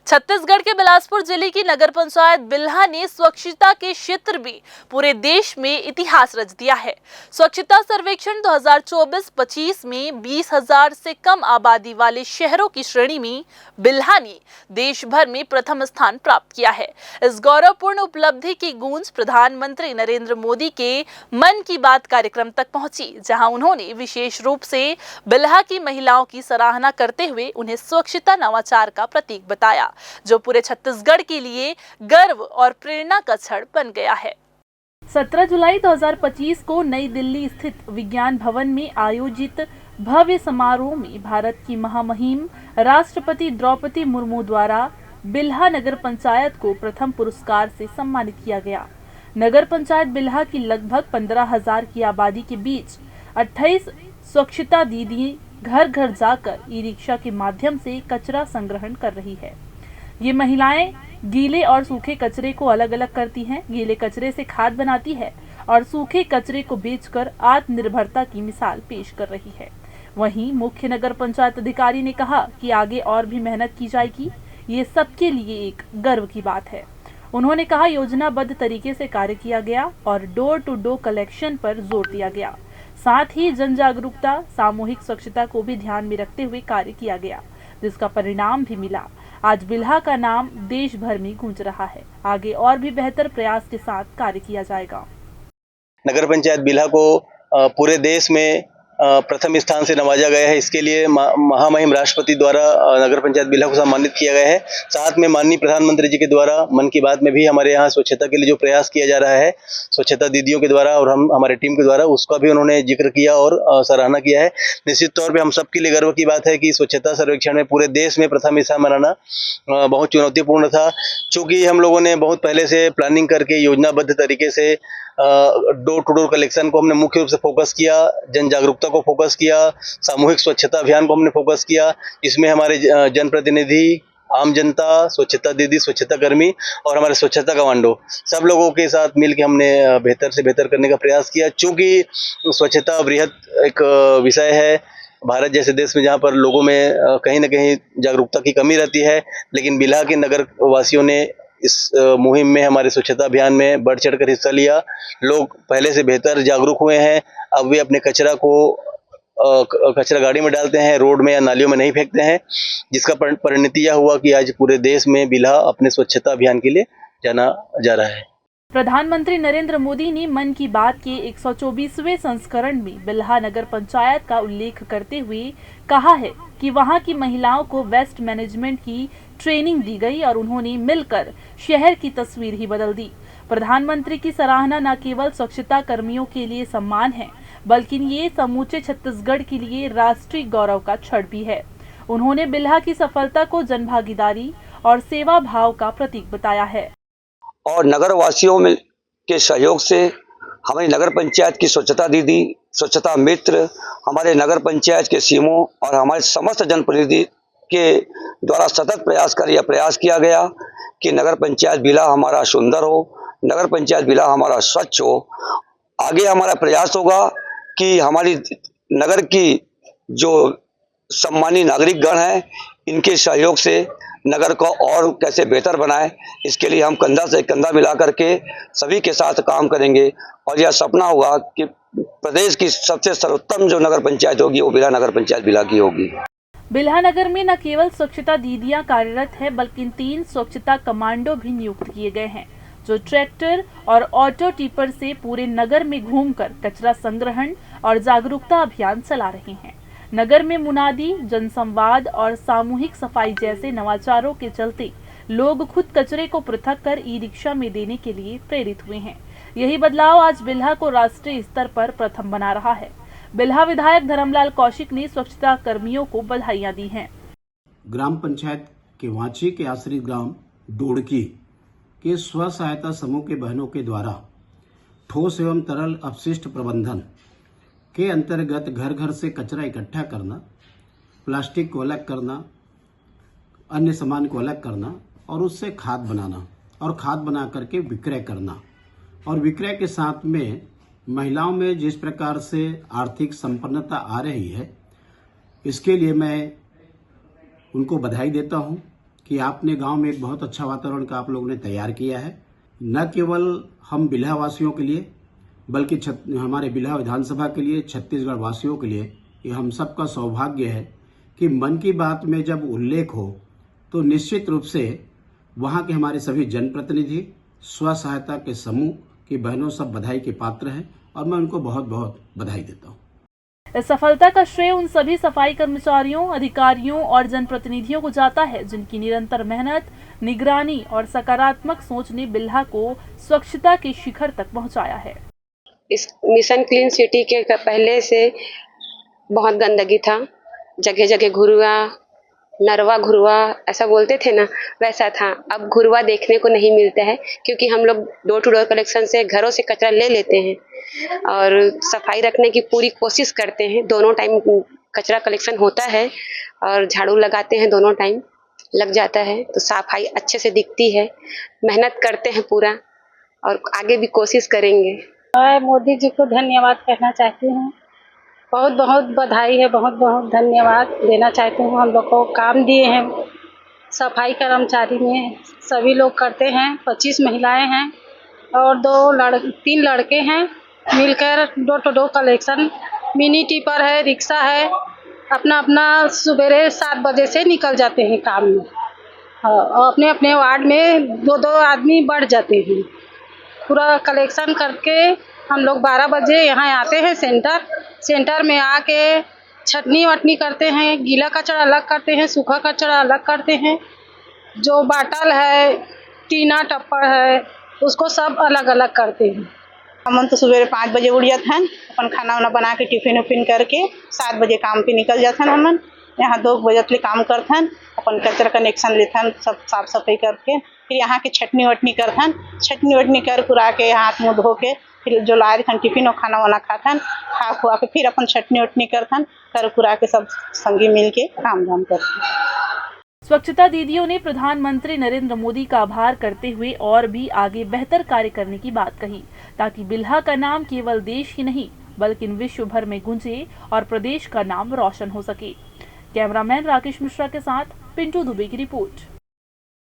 छत्तीसगढ़ के बिलासपुर जिले की नगर पंचायत बिल्हा ने स्वच्छता के क्षेत्र में पूरे देश में इतिहास रच दिया है। स्वच्छता सर्वेक्षण 2024-25 में 20,000 से कम आबादी वाले शहरों की श्रेणी में बिल्हा ने देश भर में प्रथम स्थान प्राप्त किया है। इस गौरवपूर्ण उपलब्धि की गूंज प्रधानमंत्री नरेंद्र मोदी के मन की बात कार्यक्रम तक पहुंची, जहां उन्होंने विशेष रूप से बिल्हा की महिलाओं की सराहना करते हुए उन्हें स्वच्छता नवाचार का प्रतीक बताया, जो पूरे छत्तीसगढ़ के लिए गर्व और प्रेरणा का क्षण बन गया है। 17 जुलाई 2025 को नई दिल्ली स्थित विज्ञान भवन में आयोजित भव्य समारोह में भारत की महामहिम राष्ट्रपति द्रौपदी मुर्मू द्वारा बिल्हा नगर पंचायत को प्रथम पुरस्कार से सम्मानित किया गया। नगर पंचायत बिल्हा की लगभग 15,000 की आबादी के बीच 28 स्वच्छता दीदी घर घर जाकर ई रिक्शा के माध्यम से कचरा संग्रहण कर रही है। ये महिलाएं गीले और सूखे कचरे को अलग अलग करती हैं, गीले कचरे से खाद बनाती है और सूखे कचरे को बेचकर आत्मनिर्भरता की मिसाल पेश कर रही है। वहीं मुख्य नगर पंचायत अधिकारी ने कहा कि आगे और भी मेहनत की जाएगी, ये सबके लिए एक गर्व की बात है। उन्होंने कहा, योजनाबद्ध तरीके से कार्य किया गया और डोर टू डोर कलेक्शन पर जोर दिया गया। साथ ही जन जागरूकता, सामूहिक स्वच्छता को भी ध्यान में रखते हुए कार्य किया गया, जिसका परिणाम भी मिला। आज बिल्हा का नाम देश भर में गूंज रहा है। आगे और भी बेहतर प्रयास के साथ कार्य किया जाएगा। नगर पंचायत बिल्हा को पूरे देश में प्रथम स्थान से नवाजा गया है। इसके लिए महामहिम राष्ट्रपति द्वारा नगर पंचायत बिल्हा को सम्मानित किया गया है। साथ में माननीय प्रधानमंत्री जी के द्वारा मन की बात में भी हमारे यहाँ स्वच्छता के लिए जो प्रयास किया जा रहा है, स्वच्छता दीदियों के द्वारा और हमारे टीम के द्वारा, उसका भी उन्होंने जिक्र किया और सराहना किया है। निश्चित तौर पे हम सबके लिए गर्व की बात है कि स्वच्छता सर्वेक्षण में पूरे देश में प्रथम स्थान बनाना बहुत चुनौतीपूर्ण था। चूँकि हम लोगों ने बहुत पहले से प्लानिंग करके योजनाबद्ध तरीके से डोर टू डोर कलेक्शन को हमने मुख्य रूप से फोकस किया, जन जागरूकता को फोकस किया, सामूहिक स्वच्छता अभियान को हमने फोकस किया। इसमें हमारे जनप्रतिनिधि, आम जनता, स्वच्छता दीदी, स्वच्छता कर्मी और हमारे स्वच्छता कमांडो, सब लोगों के साथ मिलकर हमने बेहतर से बेहतर करने का प्रयास किया। चूँकि स्वच्छता बृहत एक विषय है भारत जैसे देश में, जहाँ पर लोगों में कहीं न कहीं जागरूकता की कमी रहती है, लेकिन बिल्हा के नगर वासियों ने इस मुहिम में, हमारे स्वच्छता अभियान में बढ़ चढ़कर हिस्सा लिया। लोग पहले से बेहतर जागरूक हुए हैं। अब वे अपने कचरा को कचरा गाड़ी में डालते हैं, रोड में या नालियों में नहीं फेंकते हैं, जिसका परिणति यह हुआ कि आज पूरे देश में बिल्हा अपने स्वच्छता अभियान के लिए जाना जा रहा है। प्रधानमंत्री नरेंद्र मोदी ने मन की बात के 124वें संस्करण में बिल्हा नगर पंचायत का उल्लेख करते हुए कहा है कि वहां की महिलाओं को वेस्ट मैनेजमेंट की ट्रेनिंग दी गई और उन्होंने मिलकर शहर की तस्वीर ही बदल दी। प्रधानमंत्री की सराहना न केवल स्वच्छता कर्मियों के लिए सम्मान है, बल्कि ये समूचे छत्तीसगढ़ के लिए राष्ट्रीय गौरव का क्षण भी है। उन्होंने बिल्हा की सफलता को जनभागीदारी और सेवा भाव का प्रतीक बताया है और नगर वासियों में के सहयोग से हमारी नगर पंचायत की स्वच्छता दीदी, स्वच्छता मित्र, हमारे नगर पंचायत के सीएमओ और हमारे समस्त जनप्रतिनिधि के द्वारा सतत प्रयास किया गया कि नगर पंचायत बिल्हा हमारा सुंदर हो, नगर पंचायत बिल्हा हमारा स्वच्छ हो। आगे हमारा प्रयास होगा कि हमारी नगर की जो सम्मानित नागरिक गण हैं, इनके सहयोग से नगर को और कैसे बेहतर बनाए, इसके लिए हम कंधा से कंधा मिला करके सभी के साथ काम करेंगे और यह सपना होगा कि प्रदेश की सबसे सर्वोत्तम जो नगर पंचायत होगी वो बिल्हा नगर पंचायत बिल्हा की होगी। बिल्हा नगर में न केवल स्वच्छता दीदियां कार्यरत है, बल्कि 3 स्वच्छता कमांडो भी नियुक्त किए गए हैं, जो ट्रैक्टर और ऑटो टिपर से पूरे नगर में घूमकर कचरा संग्रहण और जागरूकता अभियान चला रहे हैं। नगर में मुनादी, जनसंवाद और सामूहिक सफाई जैसे नवाचारों के चलते लोग खुद कचरे को पृथक कर ई रिक्शा में देने के लिए प्रेरित हुए हैं। यही बदलाव आज बिल्हा को राष्ट्रीय स्तर पर प्रथम बना रहा है। बिल्हा विधायक धर्मलाल कौशिक ने स्वच्छता कर्मियों को बधाइयां दी हैं। ग्राम पंचायत के वांची के आश्रित ग्राम डोड़की के स्व सहायता समूह के बहनों के द्वारा ठोस एवं तरल अपशिष्ट प्रबंधन के अंतर्गत घर घर से कचरा इकट्ठा करना, प्लास्टिक को अलग करना, अन्य सामान को अलग करना और उससे खाद बनाना और खाद बना करके विक्रय करना, और विक्रय के साथ में महिलाओं में जिस प्रकार से आर्थिक संपन्नता आ रही है, इसके लिए मैं उनको बधाई देता हूं कि आपने गांव में एक बहुत अच्छा वातावरण का आप लोगों ने तैयार किया है। न केवल हम बिल्हा वासियों के लिए बल्कि हमारे बिल्हा विधानसभा के लिए, छत्तीसगढ़ वासियों के लिए ये हम सबका सौभाग्य है कि मन की बात में जब उल्लेख हो तो निश्चित रूप से वहां के हमारे सभी जनप्रतिनिधि, स्व सहायता के समूह की बहनों सब बधाई के पात्र हैं और मैं उनको बहुत बहुत बधाई देता हूं। इस सफलता का श्रेय उन सभी सफाई कर्मचारियों, अधिकारियों और जनप्रतिनिधियों को जाता है जिनकी निरंतर मेहनत, निगरानी और सकारात्मक सोच ने बिल्हा को स्वच्छता के शिखर तक पहुंचाया है। इस मिशन क्लीन सिटी के पहले से बहुत गंदगी था, जगह जगह घुरुआ, नरवा घुरुआ ऐसा बोलते थे ना, वैसा था। अब घुरुआ देखने को नहीं मिलता है क्योंकि हम लोग डोर टू डोर कलेक्शन से घरों से कचरा ले लेते हैं और सफाई रखने की पूरी कोशिश करते हैं। दोनों टाइम कचरा कलेक्शन होता है और झाड़ू लगाते हैं, दोनों टाइम लग जाता है तो सफाई अच्छे से दिखती है। मेहनत करते हैं पूरा और आगे भी कोशिश करेंगे। मैं मोदी जी को धन्यवाद कहना चाहती हूँ, बहुत बहुत बधाई है, बहुत बहुत धन्यवाद देना चाहती हूँ। हम लोग को काम दिए हैं, सफाई कर्मचारी में सभी लोग करते हैं, 25 महिलाएं हैं और 3 लड़के हैं, मिलकर door to door collection, mini tipper है, रिक्शा है, अपना अपना सवेरे 7 बजे से निकल जाते हैं काम में और अपने अपने वार्ड में 2-2 आदमी बढ़ जाते हैं। पूरा कलेक्शन करके हम लोग 12 बजे यहाँ आते हैं सेंटर में आके छटनी वटनी करते हैं, गीला कचरा अलग करते हैं, सूखा कचरा अलग करते हैं, जो बाटल है, टीना टप्पर है, उसको सब अलग अलग करते हैं। हम तो सुबह 5 बजे उठ जाते हैं, अपन खाना वाना बना के टिफिन उफिन करके 7 बजे काम पे निकल जाते हैं। हम यहाँ 2 बजे तक काम करते हैं, अपन कचरा कनेक्शन लेते हैं, सब साफ सफाई करके फिर यहाँ की छटनी वटनी करते हैं, छटनी वटनी कर कुरा के हाथ मुँह धो के फिर जो लाए थे टिफिन और खाना वाना खाते हैं, खा खुआ के फिर अपन छटनी वटनी करते हैं, कर कुरा के सब संगी मिल के काम धाम करते हैं। स्वच्छता दीदियों ने प्रधानमंत्री नरेंद्र मोदी का आभार करते हुए और भी आगे बेहतर कार्य करने की बात कही ताकि बिल्हा का नाम केवल देश ही नहीं बल्कि विश्व भर में गूंजे और प्रदेश का नाम रोशन हो सके। कैमरामैन राकेश मिश्रा के साथ पिंटू दुबे की रिपोर्ट।